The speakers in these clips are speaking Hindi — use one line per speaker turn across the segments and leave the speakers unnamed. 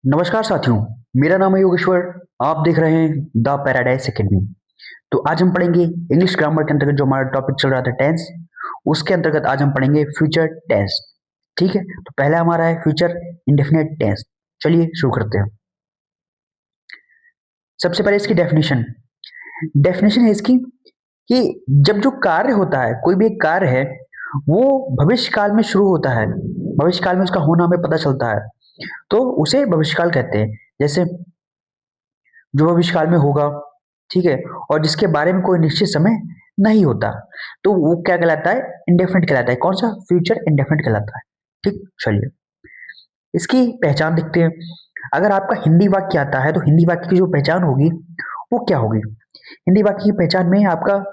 नमस्कार साथियों, मेरा नाम है योगेश्वर। आप देख रहे हैं द पैराडाइज एकेडमी। तो आज हम पढ़ेंगे इंग्लिश ग्रामर के अंतर्गत जो हमारा टॉपिक चल रहा था टेंस, उसके अंतर्गत आज हम पढ़ेंगे फ्यूचर टेंस। ठीक है, तो पहला हमारा है फ्यूचर इंडेफिनिट टेंस। चलिए शुरू करते हैं। सबसे पहले इसकी डेफिनेशन डेफिनेशन है इसकी कि जब जो कार्य होता है, कोई भी एक कार्य है, वो भविष्य काल में शुरू होता है, भविष्य काल में उसका होना हमें पता चलता है, तो उसे भविष्यकाल कहते हैं। जैसे जो भविष्यकाल में होगा, ठीक है, और जिसके बारे में कोई निश्चित समय नहीं होता, तो वो क्या कहलाता है? इंडेफिनिट कहलाता है। कौन सा? फ्यूचर इंडेफिनिट कहलाता है। ठीक, चलिए इसकी पहचान देखते हैं। अगर आपका हिंदी वाक्य आता है तो हिंदी वाक्य की जो पहचान होगी वो क्या होगी? हिंदी वाक्य की पहचान में आपका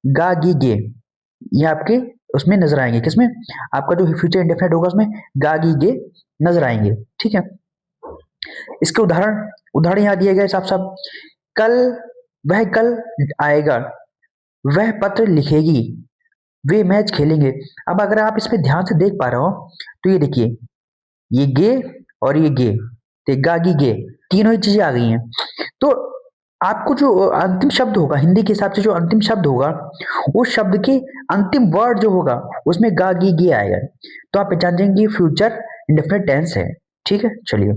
गा गी गे, ये आपके उसमें नजर आएंगे। किसमें? आपका जो फ्यूचर इंडेफिनिट होगा उसमें गा गी गे नजर आएंगे। ठीक है, इसके उदाहरण उदाहरण यहाँ दिए गए साफ साफ। कल, वह कल आएगा, वह पत्र लिखेगी, वे मैच खेलेंगे। अब अगर आप इसमें ध्यान से देख पा रहे हो तो ये देखिए, ये गे और ये गे, ते गागी गे, तीनों ही चीजें आ गई हैं। तो आपको जो अंतिम शब्द होगा, हिंदी के हिसाब से जो अंतिम शब्द होगा, उस शब्द के अंतिम वर्ड जो होगा उसमें गागी गे आएगा। तो आप पहचान जाएंगे फ्यूचर इंडेफिनिट टेंस है। ठीक है, चलिए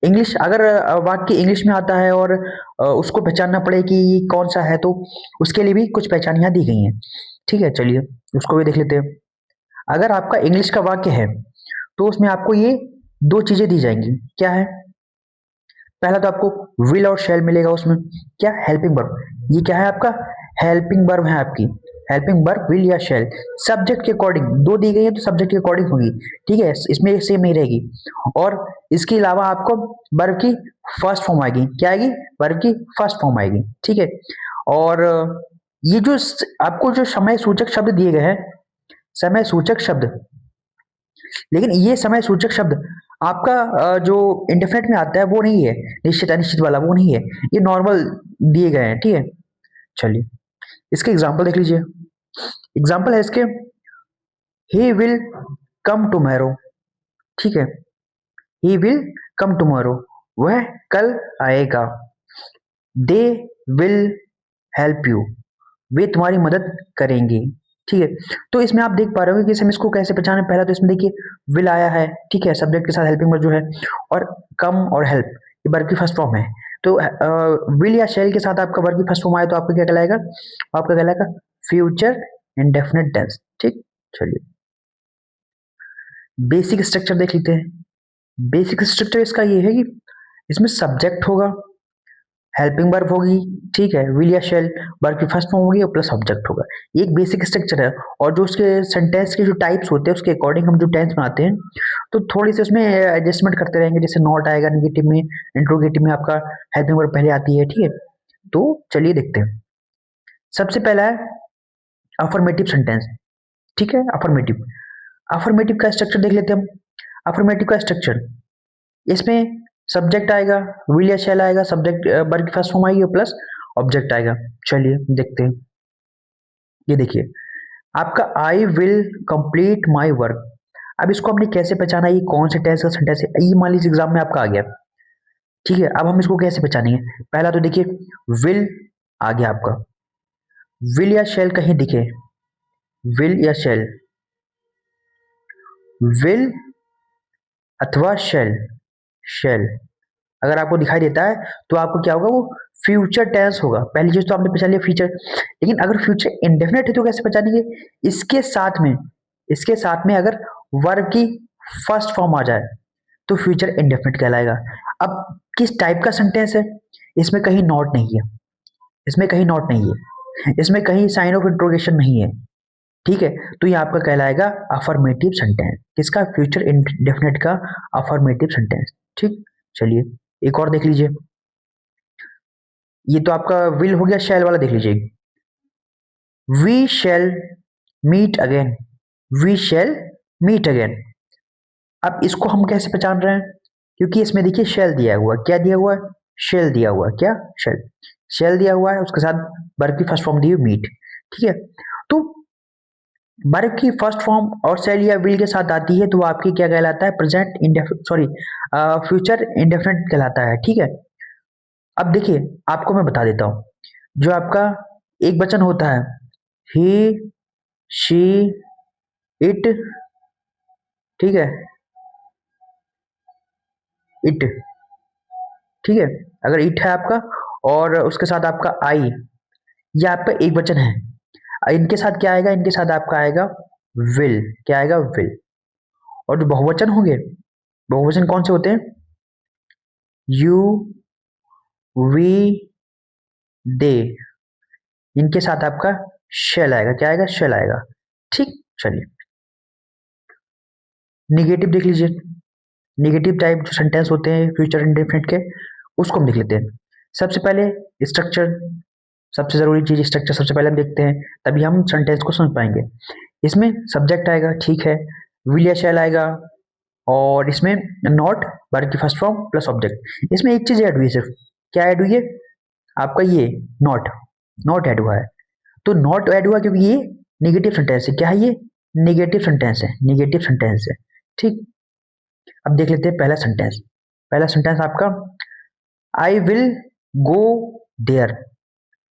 इंग्लिश, अगर वाक्य इंग्लिश में आता है और उसको पहचानना पड़े कि ये कौन सा है, तो उसके लिए भी कुछ पहचान यहाँ दी गई हैं। ठीक है, चलिए उसको भी देख लेते हैं। अगर आपका इंग्लिश का वाक्य है तो उसमें आपको ये दो चीजें दी जाएंगी। क्या है? पहला तो आपको विल और शैल मिलेगा उसमें। क्या? Helping verb. ये क्या है आपका? हेल्पिंग वर्ब है आपकी। हेल्पिंग वर्ब विल या शैल, सब्जेक्ट के अकॉर्डिंग दो दी गई है तो सब्जेक्ट के अकॉर्डिंग होगी। ठीक है, इसमें सेम नहीं रहेगी। और इसके अलावा आपको वर्ब की फर्स्ट फॉर्म आएगी। क्या आएगी? वर्ब की फर्स्ट फॉर्म आएगी। ठीक है, और ये जो आपको जो समय सूचक शब्द दिए गए हैं, समय सूचक शब्द, लेकिन ये समय सूचक शब्द आपका जो इंडेफिनिट में आता है वो नहीं है, निश्चित अनिश्चित वाला वो नहीं है, ये नॉर्मल दिए गए हैं। ठीक है, चलिए इसके एग्जाम्पल देख लीजिए। एग्जाम्पल है इसके, ही विल कम टुमारो। ठीक है, ही विल कम टुमारो, वह कल आएगा। दे विल हेल्प यू, वे तुम्हारी मदद करेंगे। ठीक है, तो इसमें आप देख पा रहे हो कि हम इसको कैसे पहचाने। पहला तो इसमें देखिए विल आया है, ठीक है, सब्जेक्ट के साथ हेल्पिंग वर्ब जो है, और कम और हेल्प ये वर्ब की फर्स्ट फॉर्म है। तो विल या शेल के साथ आपका वर्ब की फर्स्ट फॉर्म आए तो आपका क्या कहलाएगा? आपका कहलाएगा फ्यूचर इंडेफिनिट टेंस। ठीक, चलिए बेसिक स्ट्रक्चर देख लेते हैं। बेसिक स्ट्रक्चर इसका ये है कि इसमें सब्जेक्ट होगा, हेल्पिंग वर्ब होगी, ठीक है, विल या शेल वर्ब की फर्स्ट फॉर्म होगी और प्लस ऑब्जेक्ट होगा। ये एक बेसिक स्ट्रक्चर है। और जो उसके सेंटेंस के जो टाइप्स होते हैं उसके अकॉर्डिंग हम जो टेंस बनाते हैं तो थोड़ी सी उसमें एडजस्टमेंट करते रहेंगे। जैसे नॉट आएगा निगेटिव में, इंट्रोगेटिव में आपका हेल्पिंग वर्ब पहले आती है। ठीक है, तो चलिए देखते हैं। सबसे पहला है अफर्मेटिव सेंटेंस। ठीक है, अफर्मेटिव अफर्मेटिव का स्ट्रक्चर देख लेते हैं हम। अफर्मेटिव का स्ट्रक्चर, इसमें सब्जेक्ट आएगा, विल या शैल आएगा, सब्जेक्ट वर्ब की फर्स्ट फॉर्म आएगी और प्लस ऑब्जेक्ट आएगा। चलिए देखते हैं। ये देखिए आपका I will complete my work. अब इसको आपने कैसे पहचाना ये कौन से टेंस का सेंटेंस है? ये मान लीजिए एग्जाम में आपका आ गया। ठीक है, अब हम इसको कैसे पहचानेंगे? पहला तो देखिए विल आ गया आपका, विल या शेल कहीं दिखे, विल या शेल, विल अथवा शेल, शेल अगर आपको दिखाई देता है तो आपको क्या होगा? वो फ्यूचर टेंस होगा। पहली चीज तो आपने पहचान लिया फ्यूचर। लेकिन अगर फ्यूचर इंडेफिनिट है तो कैसे पहचानेंगे? इसके साथ में, इसके साथ में अगर वर्ब की फर्स्ट फॉर्म आ जाए तो फ्यूचर इंडेफिनिट कहलाएगा। अब किस टाइप का सेंटेंस है? इसमें कहीं नॉट नहीं है, इसमें कहीं नॉट नहीं है, इसमें कहीं साइन ऑफ इंट्रोगेशन नहीं है। ठीक है, तो ये आपका कहलाएगा अफर्मेटिव सेंटेंस। किसका? फ्यूचर इंडेफिनिट का अफर्मेटिव सेंटेंस। ठीक, चलिए एक और देख लीजिए। ये तो आपका विल हो गया, शैल वाला देख लीजिए। We shall meet again, we shall meet again. अब इसको हम कैसे पहचान रहे हैं? क्योंकि इसमें देखिए शेल दिया हुआ है। क्या दिया हुआ है? शेल दिया हुआ है। क्या? शेल, शेल दिया हुआ है, उसके साथ वर्ब की फर्स्ट फॉर्म दी हुई मीट। ठीक है, तो वर्ब की फर्स्ट फॉर्म और शैल या विल के साथ आती है तो वो आपकी क्या कहलाता है, present indefinite, sorry future indefinite कहलाता है। ठीक है, अब देखिए आपको मैं बता देता हूँ, जो आपका एक वचन होता है, ही, शी, इट, ठीक है, इट, ठीक है, अगर इट है आपका और उसके साथ आपका आई, ये आपका एक वचन है, इनके साथ क्या आएगा, इनके साथ आपका आएगा विल, क्या आएगा, विल। और जो बहुवचन होंगे, बहुवचन कौन से होते हैं, यू, वी, दे, इनके साथ आपका शेल आएगा, क्या आएगा, शेल आएगा। ठीक, चलिए निगेटिव देख लीजिए, निगेटिव टाइप जो सेंटेंस होते हैं फ्यूचर इंडेफिनिट के, उसको हम देख लेते हैं। सबसे पहले स्ट्रक्चर, सबसे जरूरी चीज स्ट्रक्चर सबसे पहले हम देखते हैं, तभी हम सेंटेंस को समझ पाएंगे। इसमें सब्जेक्ट आएगा, ठीक है, विल या शैल आएगा, और इसमें नॉट, वर्ब की फर्स्ट फॉर्म प्लस ऑब्जेक्ट। इसमें एक चीज ऐड हुई है, सिर्फ क्या ऐड हुई है आपका, ये नॉट, नॉट ऐड हुआ है। तो नॉट ऐड हुआ क्योंकि ये निगेटिव सेंटेंस है। क्या है ये, निगेटिव सेंटेंस है, निगेटिव सेंटेंस है। ठीक, अब देख लेते हैं पहला सेंटेंस। पहला सेंटेंस आपका, I will go there,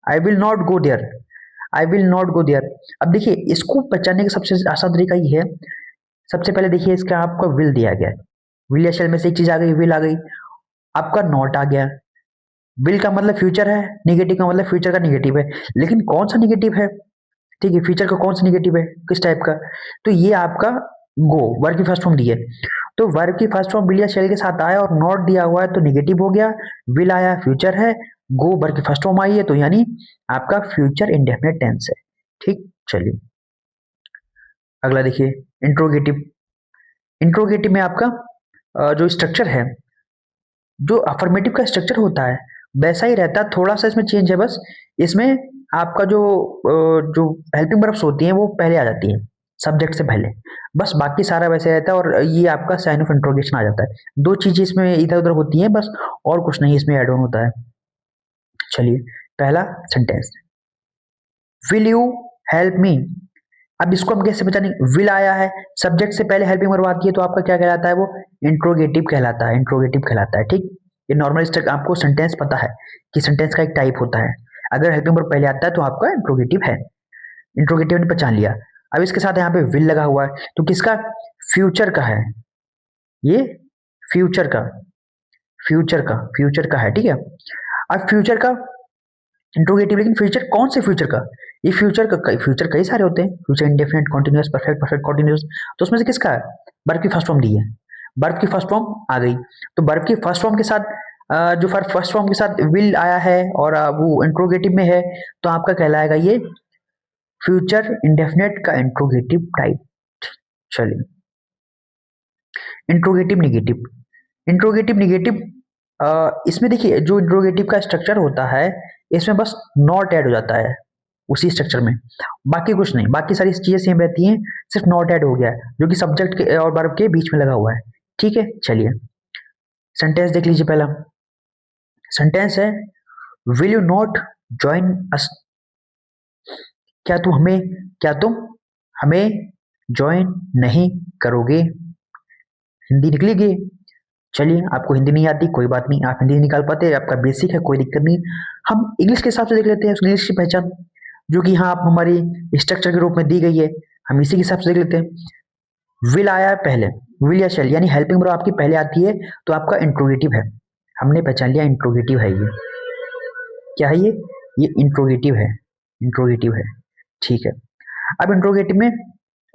I will not go there, I will not go there. अब देखिए इसको पहचानने का सबसे आसान तरीका ये है, सबसे पहले देखिए इसका आपका विल दिया गया है, विल या शेल में से एक चीज आ गई, विल आ गई, आपका नॉट आ गया। विल का मतलब फ्यूचर है, निगेटिव का मतलब फ्यूचर का निगेटिव है, लेकिन कौन सा निगेटिव है, ठीक है, फ्यूचर का कौन सा निगेटिव है, किस टाइप का, तो ये आपका गो, वर्ब की फर्स्ट फॉर्म दी है, तो वर्ब की फर्स्ट फॉर्म विल या शेल के साथ आया और नॉट दिया हुआ है तो निगेटिव हो गया, विल आया फ्यूचर है, गो वर्ब की फर्स्ट फॉर्म आई है तो यानी आपका फ्यूचर इंडेफिनिट टेंस है। ठीक, चलिए अगला देखिए, इंट्रोगेटिव। इंट्रोगेटिव में आपका जो स्ट्रक्चर है, जो अफर्मेटिव का स्ट्रक्चर होता है वैसा ही रहता है, थोड़ा सा इसमें चेंज है बस। इसमें आपका जो हेल्पिंग वर्ब्स होती हैं वो पहले आ जाती हैं, सब्जेक्ट से पहले, बस बाकी सारा वैसे रहता है, और ये आपका साइन ऑफ इंट्रोगेशन आ जाता है। दो चीजें इसमें इधर उधर होती हैं बस, और कुछ नहीं इसमें एड ऑन होता है। चलिए पहला sentence, will you help me. अब इसको हम कैसे पहचानेंगे, विल आया है, सब्जेक्ट से पहले हेल्पिंग वर्ब आती है तो आपका क्या कहलाता है, वो इंट्रोगेटिव कहलाता है, इंट्रोगेटिव कहलाता है। ठीक, ये नॉर्मल स्ट्रक्चर, आपको सेंटेंस पता है कि सेंटेंस का एक टाइप होता है, अगर हेल्पिंग वर्ब पहले आता है तो आपका इंट्रोगेटिव है, इंट्रोगेटिव ने पहचान लिया। अब इसके साथ यहाँ पे विल लगा हुआ है तो किसका, फ्यूचर का है, ये फ्यूचर का, फ्यूचर का है, ठीक है। अब फ्यूचर का इंट्रोगेटिव, लेकिन फ्यूचर कौन से फ्यूचर का, ये फ्यूचर कई सारे होते हैं, future indefinite, continuous, perfect, perfect continuous, तो उसमें से किसका है, वर्ब की फर्स्ट फॉर्म दी है, वर्ब की फर्स्ट फॉर्म आ गई, तो वर्ब की फर्स्ट फॉर्म के साथ जो फर्स्ट फॉर्म के साथ विल आया है और वो इंट्रोगेटिव में है, तो आपका कहलाएगा ये फ्यूचर इंडेफिनिट का इंट्रोगेटिव टाइप। चलिए इंट्रोगेटिव निगेटिव, इंट्रोगेटिव निगेटिव, इसमें देखिए जो इंट्रोगेटिव का स्ट्रक्चर होता है, इसमें बस नॉट ऐड हो जाता है उसी स्ट्रक्चर में, बाकी कुछ नहीं, बाकी सारी चीजें सेम रहती हैं, सिर्फ नॉट ऐड हो गया है जो कि सब्जेक्ट के और वर्ब के बीच में लगा हुआ है। ठीक है, चलिए सेंटेंस देख लीजिए। पहला सेंटेंस है, will you not join us, क्या तुम हमें ज्वाइन नहीं करोगे, हिंदी निकलेगी। चलिए आपको हिंदी नहीं आती कोई बात नहीं, आप हिंदी नहीं निकाल पाते, आपका बेसिक है, कोई दिक्कत नहीं। हम इंग्लिश के हिसाब से देख लेते हैं, इंग्लिश की पहचान जो कि यहाँ आप हमारी स्ट्रक्चर के रूप में दी गई है, हम इसी के हिसाब से देख लेते हैं। विल आया है पहले, विल या शेल यानी हेल्पिंग वर्ब आपकी पहले आती है तो आपका इंट्रोगेटिव है, हमने पहचान लिया इंट्रोगेटिव है ये, क्या है ये इंट्रोगेटिव है, इंट्रोगेटिव है। ठीक है, अब इंट्रोगेटिव में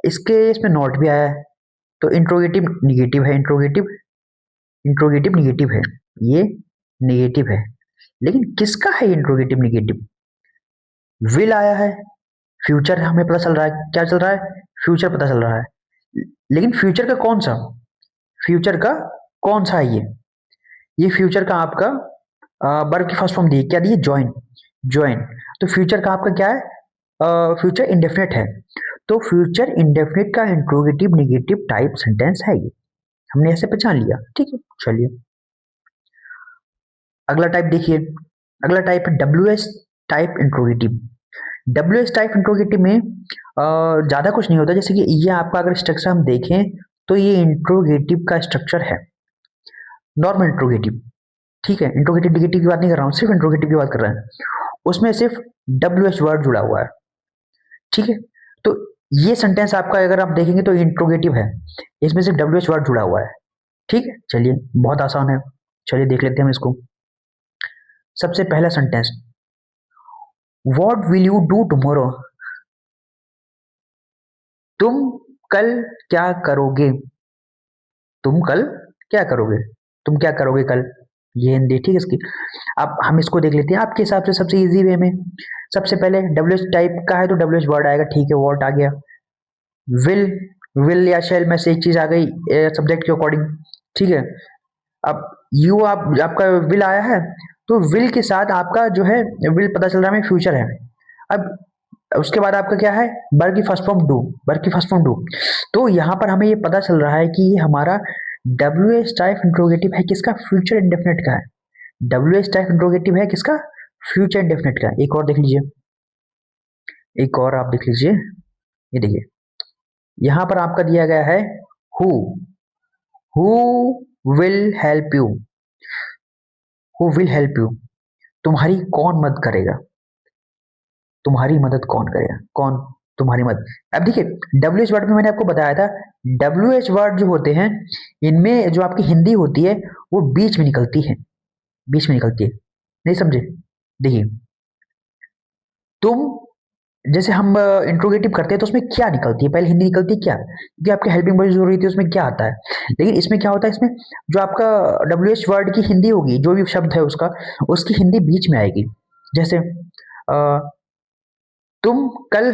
इसमें नॉट भी आया है तो इंट्रोगेटिव निगेटिव है, इंट्रोगेटिव, इंट्रोगेटिव निगेटिव है, ये निगेटिव है, लेकिन किसका है इंट्रोगेटिव निगेटिव, विल आया है, फ्यूचर हमें पता चल रहा है, क्या चल रहा है, फ्यूचर पता चल रहा है, लेकिन फ्यूचर का कौन सा, फ्यूचर का कौन सा है ये फ्यूचर का आपका वर्ब की फर्स्ट फॉर्म दी, क्या दी, ज्वाइन, ज्वाइन, तो फ्यूचर का आपका क्या है, फ्यूचर इंडेफिनिट है, तो फ्यूचर इंडेफिनिट का इंट्रोगेटिव निगेटिव टाइप सेंटेंस है ये, हमने ऐसे पहचान लिया। ठीक है, चलिए अगला टाइप देखिए, अगला टाइप है W S type interrogative. W H type interrogative में ज़्यादा कुछ नहीं होता। जैसे कि ये आपका अगर स्ट्रक्चर हम देखें तो ये इंट्रोगेटिव का स्ट्रक्चर है, नॉर्मल इंट्रोगेटिव। ठीक है, इंट्रोगेटिव निगेटिव की बात नहीं कर रहा हूँ, सिर्फ इंट्रोगेटिव की बात कर रहे हैं। उसमें सिर्फ डब्ल्यू एच वर्ड जुड़ा हुआ है। ठीक है, तो ये सेंटेंस आपका अगर आप देखेंगे तो इंट्रोगेटिव है, इसमें सिर्फ डब्ल्यू एच वर्ड जुड़ा हुआ है। ठीक है, चलिए बहुत आसान है, चलिए देख लेते हैं हम इसको। सबसे पहला sentence, what will you do tomorrow? तुम कल क्या करोगे? तुम कल क्या करोगे? तुम क्या करोगे कल? ये हिंदी ठीक है इसकी। अब हम इसको देख लेते हैं आपके हिसाब से सबसे इजी वे में। सबसे पहले डब्ल्यू एच टाइप का है तो डब्ल्यू एच वर्ड आएगा, ठीक है, वॉट आ गया। विल, विल या शेल में से एक चीज आ गई सब्जेक्ट के अकॉर्डिंग। ठीक है, अब यू आपका विल आया है तो विल के साथ आपका जो है विल पता चल रहा है फ्यूचर है। अब उसके बाद आपका क्या है, वर्ब की फर्स्ट फॉर्म डू, वर्ब की फर्स्ट फॉर्म डू। तो यहाँ पर हमें ये पता चल रहा है कि ये हमारा डब्ल्यू एच टाइप इंट्रोगेटिव है किसका, फ्यूचर इंडेफिनिट का है। डब्ल्यू एच टाइप इंट्रोगेटिव है किसका, फ्यूचर इंडेफिनिट का। एक और देख लीजिए, एक और आप देख लीजिए, ये देखिए यहाँ पर आपका दिया गया है who, who will help you, who will help you, तुम्हारी कौन मदद करेगा, तुम्हारी मदद कौन करेगा, कौन तुम्हारी मदद। अब देखिए डब्ल्यू एच वर्ड में मैंने आपको बताया था, डब्ल्यू एच वर्ड जो होते हैं इनमें जो आपकी हिंदी होती है वो बीच में निकलती है, बीच में निकलती है, नहीं समझे। देखिए तुम, जैसे हम इंट्रोगेटिव करते हैं तो उसमें क्या निकलती है, पहले हिंदी निकलती है क्या, क्योंकि आपकी हेल्पिंग वर्ड जो रही थी उसमें क्या आता है। लेकिन इसमें क्या होता है, इसमें जो आपका डब्ल्यू एच वर्ड की हिंदी होगी, जो भी शब्द है उसका, उसकी हिंदी बीच में आएगी। जैसे तुम कल,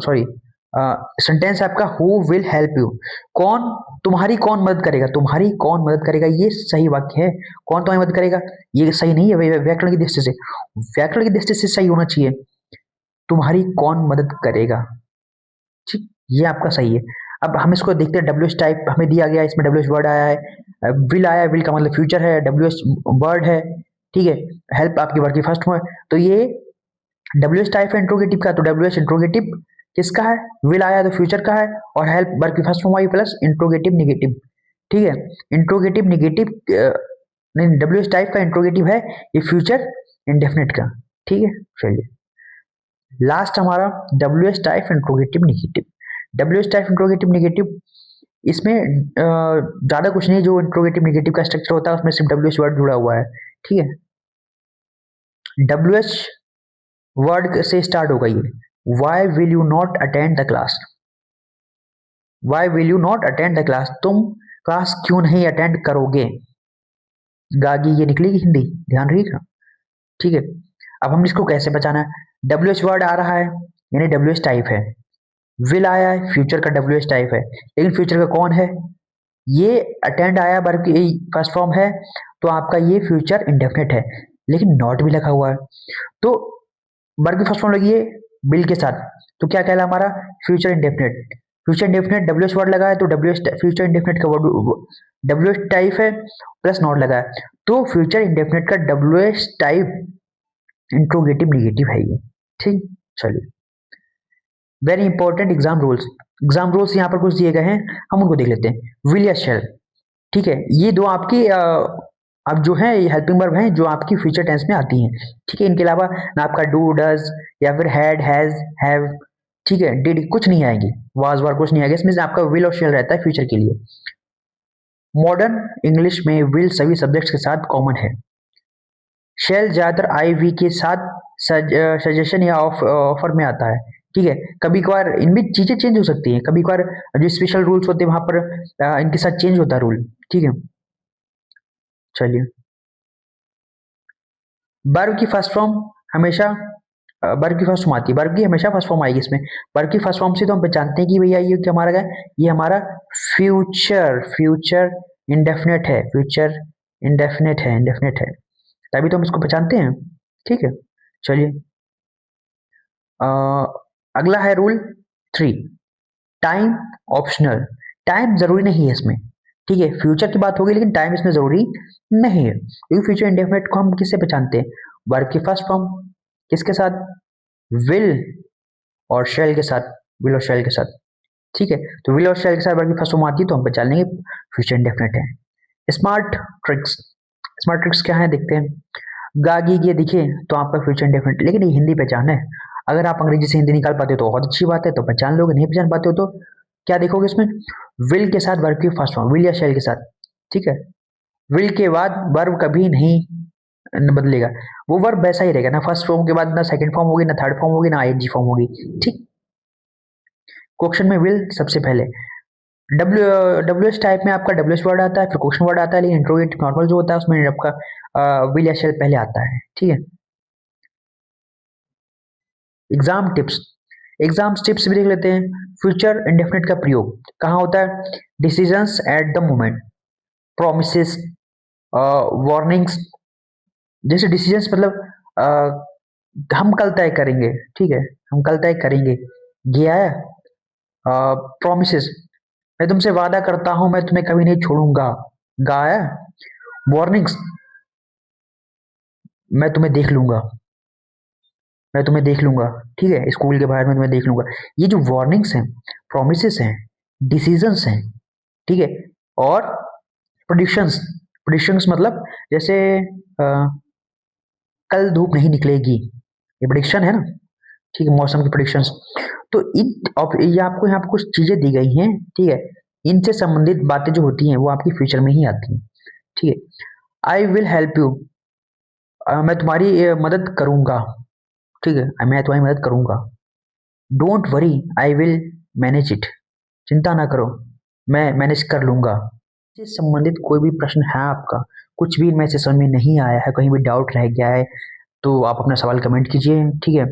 सॉरी, सेंटेंस आपका हु विल हेल्प यू, कौन, तुम्हारी कौन मदद करेगा, तुम्हारी कौन मदद करेगा, ये सही वाक्य है। कौन तुम्हारी मदद करेगा, ये सही नहीं है व्याकरण की दृष्टि से, व्याकरण की दृष्टि से सही होना चाहिए, तुम्हारी कौन मदद करेगा। ठीक, ये आपका सही है। अब हम इसको देखते हैं, डब्ल्यू एच टाइप हमें दिया गया, इसमें डब्ल्यू एच वर्ड आया है, विल आया, विल का मतलब फ्यूचर है, डब्ल्यू एच वर्ड है। ठीक है, हेल्प आपकी वर्ड की फर्स्ट में, तो ये डब्ल्यू एच टाइप है इंट्रोगेटिव का, तो डब्ल्यू एच इंट्रोगेटिव किसका है, विल आया तो फ्यूचर का है, और हेल्प वर्ब की first form I plus interrogative negative. ठीक है, इंट्रोगेटिव निगेटिव नहीं, डब्ल्यू एच टाइप का इंट्रोगेटिव है ये फ्यूचर इंडेफिनिट का। ठीक है, चलिए लास्ट हमारा W H type interrogative negative. W H type interrogative negative, इसमें ज्यादा कुछ नहीं, जो इंट्रोगेटिव निगेटिव का स्ट्रक्चर होता है उसमें सिर्फ डब्ल्यू एच वर्ड जुड़ा हुआ है। ठीक है, डब्ल्यू एच वर्ड से स्टार्ट होगा ये, why will you not attend the class, why will you not attend the class, तुम क्लास क्यों नहीं अटेंड करोगे, गागी ये निकलेगी हिंदी, ध्यान रखिएगा। ठीक है, अब हम इसको कैसे बचाना है, डब्ल्यू एच वर्ड आ रहा है यानी डब्ल्यू एच टाइप है, विल आया है फ्यूचर का डब्ल्यू एच टाइप है, लेकिन फ्यूचर का कौन है, ये अटेंड आया वर्ब की फर्स्ट फॉर्म है, तो आपका ये फ्यूचर इंडेफिनिट है, लेकिन नॉट भी लगा हुआ है, तो वर्ब की फर्स्ट फॉर्म लगी है बिल के साथ, तो क्या कहला हमारा future indefinite. Future indefinite W H word लगा है तो डब्ल्यू एच फ्यूचर इंडेफिनिट का वर्ड डब्ल्यू एच टाइप है प्लस नॉट लगा है, तो फ्यूचर इंडेफिनिट का W H type interrogative negative है ये। ठीक, चलिए very important exam rules, exam rules यहाँ पर कुछ दिए गए हैं, हम उनको देख लेते हैं। विल या शेल, ठीक है, ये दो आपकी अब जो है ये हेल्पिंग वर्ब हैं जो आपकी फ्यूचर टेंस में आती हैं। ठीक है, इनके अलावा ना आपका डू डज या फिर हैड हैज हैव, ठीक है, डिड कुछ नहीं आएगी, वाज वर कुछ नहीं आएगा, इसमें से आपका विल और शेल रहता है फ्यूचर के लिए। मॉडर्न इंग्लिश में विल सभी सब्जेक्ट्स के साथ कॉमन है, शेल ज्यादातर आई वी के साथ सजेशन या ऑफर में आता है। ठीक है, कभी कभार इनमें चीजें चेंज हो सकती हैं, कभी कभार जो स्पेशल रूल्स होते हैं वहां पर इनके साथ चेंज होता है रूल। ठीक है, चलिए वर्ब की फर्स्ट फॉर्म हमेशा वर्ब की फर्स्ट फॉर्म आती है, वर्ब की हमेशा फर्स्ट फॉर्म आएगी इसमें, वर्ब की फर्स्ट फॉर्म से तो हम पहचानते हैं कि भैया ये क्या हमारा है, ये हमारा फ्यूचर, फ्यूचर इंडेफिनेट है, फ्यूचर इंडेफिनेट है, इंडेफिनेट है, तभी तो हम इसको पहचानते हैं। ठीक है, चलिए अगला है रूल 3, टाइम ऑप्शनल, टाइम जरूरी नहीं है इसमें। ठीक है, फ्यूचर की बात होगी लेकिन टाइम इसमें जरूरी नहीं है, क्योंकि फ्यूचर इंडेफिनेट को हम किससे पहचानते हैं, वर्ब की फर्स्ट फॉर्म किसके साथ, विल और शैल के साथ, विल और शैल के साथ, ठीक है। तो विल और शैल के साथ वर्ब की फर्स्ट फॉर्म आती है तो हम पहचान लेंगे फ्यूचर इंडेफिनिट है। स्मार्ट ट्रिक्स, स्मार्ट ट्रिक्स क्या है देखते हैं। गागी ये दिखे तो आपका फ्यूचर इंडेफिनिट, लेकिन ये हिंदी पहचान है। अगर आप अंग्रेजी से हिंदी निकाल पाते हो तो बहुत अच्छी बात है, तो पहचान लोगे। नहीं पहचान पाते हो तो क्या देखोगे इसमें, विल के साथ वर्ब की फर्स्ट फॉर्म, विल या शैल के साथ, ठीक है। विल के बाद वर्ब कभी नहीं बदलेगा, वो वर्ब वैसा ही रहेगा, ना फर्स्ट फॉर्म के बाद ना सेकंड फॉर्म होगी, ना थर्ड फॉर्म होगी, ना आईएनजी फॉर्म होगी, ठीक। क्वेश्चन में विल सबसे पहले, डब्ल्यू डब्ल्यू एस टाइप में आपका डब्ल्यू एस वर्ड आता है, फिर क्वेश्चन वर्ड आता है, लेकिन इंट्रोगेटिव नॉर्मल जो होता है उसमें आपका विल या शेल पहले आता है, ठीक है। एग्जाम टिप्स, एग्जाम टिप्स भी देख लेते हैं। फ्यूचर इंडेफिनिट का प्रयोग कहाँ होता है, decisions at the moment, promises, warnings. जैसे डिसीजंस मतलब हम कल तय करेंगे, ठीक है, हम कल तय करेंगे, गया है। प्रोमिसेस, मैं तुमसे वादा करता हूं मैं तुम्हें कभी नहीं छोड़ूंगा, गाया। वार्निंग्स, मैं तुम्हें देख लूंगा, मैं तुम्हें देख लूंगा, ठीक है, स्कूल के बाहर में तुम्हें देख लूंगा। ये जो वार्निंग्स हैं, प्रोमिसेस हैं, डिसीजंस हैं, ठीक है, और प्रोडिक्शंस, प्रोडिक्शंस मतलब जैसे कल धूप नहीं निकलेगी, ये प्रोडिक्शन है ना, ठीक है, मौसम की प्रोडिक्शंस। तो ये आपको यहाँ पे कुछ चीजें दी गई हैं, ठीक है, इनसे संबंधित बातें जो होती हैं वो आपकी फ्यूचर में ही आती हैं, ठीक है। आई विल हेल्प यू, मैं तुम्हारी मदद करूंगा, ठीक है, मैं तुम्हारी मदद करूंगा। Don't worry I will manage it, चिंता ना करो मैं मैनेज कर लूंगा। इससे संबंधित कोई भी प्रश्न है आपका, कुछ भी इनमें से समझ में नहीं आया है, कहीं भी डाउट रह गया है, तो आप अपना सवाल कमेंट कीजिए, ठीक है,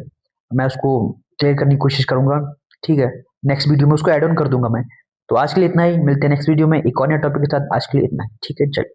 मैं उसको क्लियर करने की कोशिश करूंगा, ठीक है। नेक्स्ट वीडियो में उसको ऐड ऑन कर दूंगा मैं। तो आज के लिए इतना ही, मिलते हैं नेक्स्ट वीडियो में एक और नया टॉपिक के साथ। आज के लिए इतना, ठीक है, चलिए।